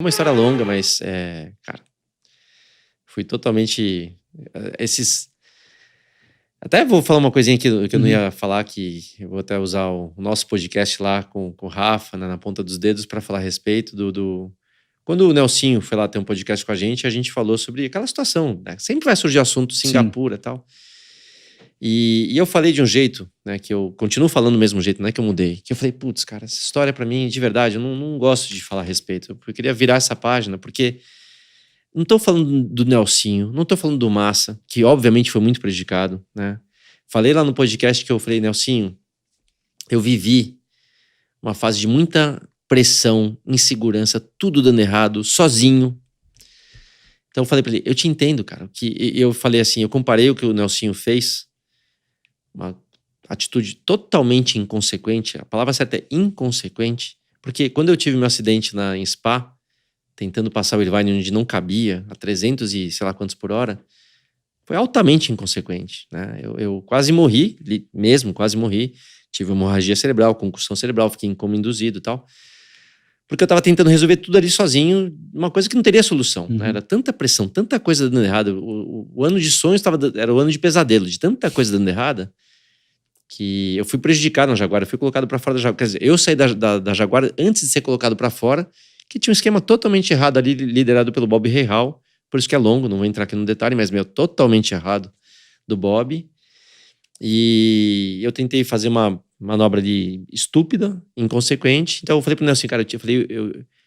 Uma história longa, mas, cara, fui totalmente... Esses... Até vou falar uma coisinha que eu não ia falar, que eu vou até usar o nosso podcast lá com o Rafa, né, na ponta dos dedos, para falar a respeito do... Quando o Nelsinho foi lá ter um podcast com a gente falou sobre aquela situação, né? Sempre vai surgir assunto Singapura e tal. E eu falei de um jeito, né, que eu continuo falando do mesmo jeito, não é que eu mudei. Que eu falei, putz, cara, essa história pra mim, de verdade, eu não gosto de falar a respeito. Eu queria virar essa página, porque não tô falando do Nelsinho, não tô falando do Massa, que obviamente foi muito prejudicado, né? Falei lá no podcast que eu falei, Nelsinho, eu vivi uma fase de muita pressão, insegurança, tudo dando errado, sozinho. Então eu falei pra ele, eu te entendo, cara. Que eu falei assim, eu comparei o que o Nelsinho fez, uma atitude totalmente inconsequente, a palavra certa é inconsequente, porque quando eu tive meu acidente em Spa, tentando passar o Irvine onde não cabia, a 300 e sei lá quantos por hora, foi altamente inconsequente, né? Eu quase morri, mesmo, quase morri, tive hemorragia cerebral, concussão cerebral, fiquei em coma induzido e tal, porque eu tava tentando resolver tudo ali sozinho, uma coisa que não teria solução, né? Era tanta pressão, tanta coisa dando errado, o ano de sonhos era o ano de pesadelo, de tanta coisa dando errada, que eu fui prejudicado na Jaguar, eu fui colocado pra fora da Jaguar, quer dizer, eu saí da Jaguar antes de ser colocado pra fora, que tinha um esquema totalmente errado ali, liderado pelo Bob Rahal, por isso que é longo, não vou entrar aqui no detalhe, mas totalmente errado do Bob, e eu tentei fazer uma manobra ali estúpida, inconsequente, então eu falei pro Nelson, cara,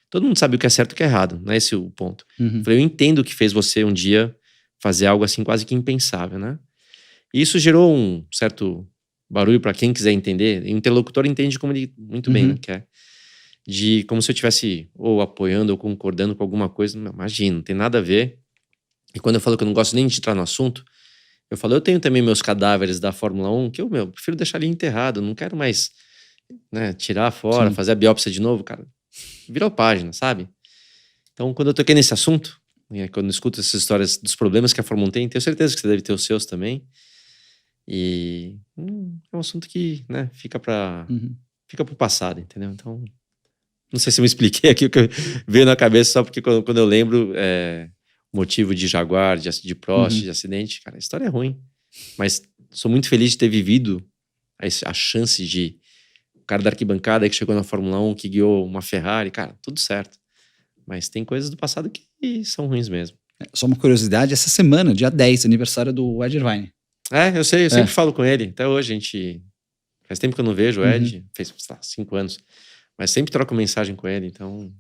todo mundo sabe o que é certo e o que é errado, não é esse o ponto. Eu falei, eu entendo o que fez você um dia fazer algo assim quase que impensável, né? E isso gerou um certo barulho para quem quiser entender, e o interlocutor entende como ele muito bem, né, que é de como se eu estivesse ou apoiando ou concordando com alguma coisa. Não, imagina, não tem nada a ver. E quando eu falo que eu não gosto nem de entrar no assunto, eu falo, eu tenho também meus cadáveres da Fórmula 1, que eu prefiro deixar ali enterrado, não quero mais, né, tirar fora, fazer a biópsia de novo, cara. Virou página, sabe? Então, quando eu toquei nesse assunto, quando eu escuto essas histórias dos problemas que a Fórmula 1 tem, tenho certeza que você deve ter os seus também. E é um assunto que, né, fica pro passado, entendeu? Então, não sei se eu me expliquei aqui o que veio na cabeça, só porque quando eu lembro motivo de Jaguar, de Prost, de acidente, cara, a história é ruim. Mas sou muito feliz de ter vivido a chance de o cara da arquibancada que chegou na Fórmula 1, que guiou uma Ferrari, cara, tudo certo. Mas tem coisas do passado que são ruins mesmo. Só uma curiosidade, essa semana, dia 10, aniversário do Ed Irvine. Eu sei, eu sempre falo com ele. Até hoje, faz tempo que eu não vejo o Ed, fez, sei lá, 5 anos. Mas sempre troco mensagem com ele, então...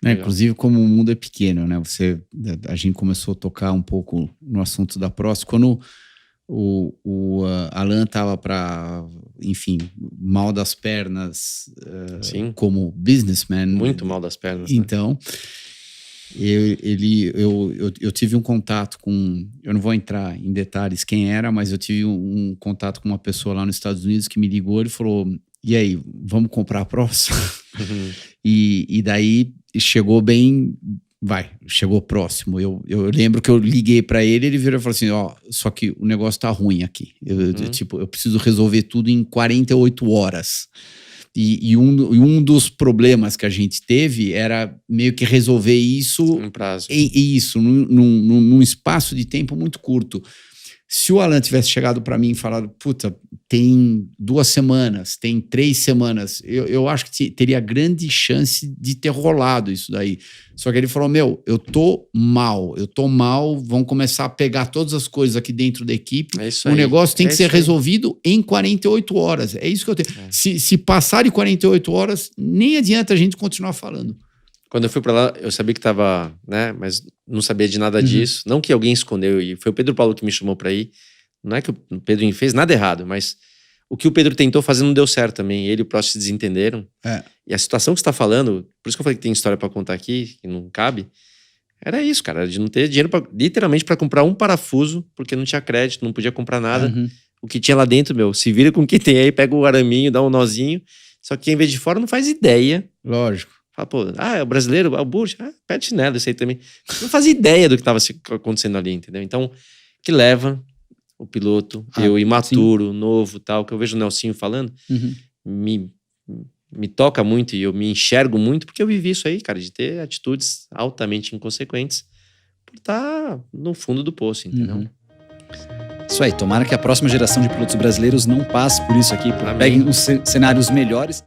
Inclusive, como o mundo é pequeno, né? A gente começou a tocar um pouco no assunto da Prost. Quando o Alain tava enfim, mal das pernas, como businessman. Muito mal das pernas. Então, eu tive um contato com... Eu não vou entrar em detalhes quem era, mas eu tive um contato com uma pessoa lá nos Estados Unidos que me ligou e falou... E aí, vamos comprar a Prost? E daí chegou chegou próximo. Eu lembro que eu liguei para ele virou e falou assim, só que o negócio tá ruim aqui. Eu preciso resolver tudo em 48 horas. E um dos problemas que a gente teve era meio que resolver isso um prazo. Num espaço de tempo muito curto. Se o Alain tivesse chegado para mim e falado, puta, tem 2 semanas, tem 3 semanas, eu acho que teria grande chance de ter rolado isso daí. Só que ele falou, eu tô mal, vão começar a pegar todas as coisas aqui dentro da equipe, o negócio tem que ser resolvido em 48 horas. É isso que eu tenho. Se passar de 48 horas, nem adianta a gente continuar falando. Quando eu fui pra lá, eu sabia que tava, né, mas não sabia de nada disso. Não que alguém escondeu, e foi o Pedro Paulo que me chamou pra ir. Não é que o Pedro fez nada errado, mas o que o Pedro tentou fazer não deu certo também. Ele e o Prost se desentenderam. E a situação que você tá falando, por isso que eu falei que tem história pra contar aqui, que não cabe, era isso, cara, de não ter dinheiro literalmente pra comprar um parafuso, porque não tinha crédito, não podia comprar nada. O que tinha lá dentro, se vira com o que tem aí, pega o araminho, dá um nozinho. Só que quem vê de fora não faz ideia. Lógico. Fala, pô, é o brasileiro, o Bush, pede chinelo, isso aí também. Não fazia ideia do que estava acontecendo ali, entendeu? Então, que leva o piloto, eu imaturo, novo, tal, que eu vejo o Nelsinho falando, me me toca muito e eu me enxergo muito porque eu vivi isso aí, cara, de ter atitudes altamente inconsequentes por estar no fundo do poço, entendeu? Isso aí, tomara que a próxima geração de pilotos brasileiros não passe por isso aqui, Amém. peguem uns cenários melhores.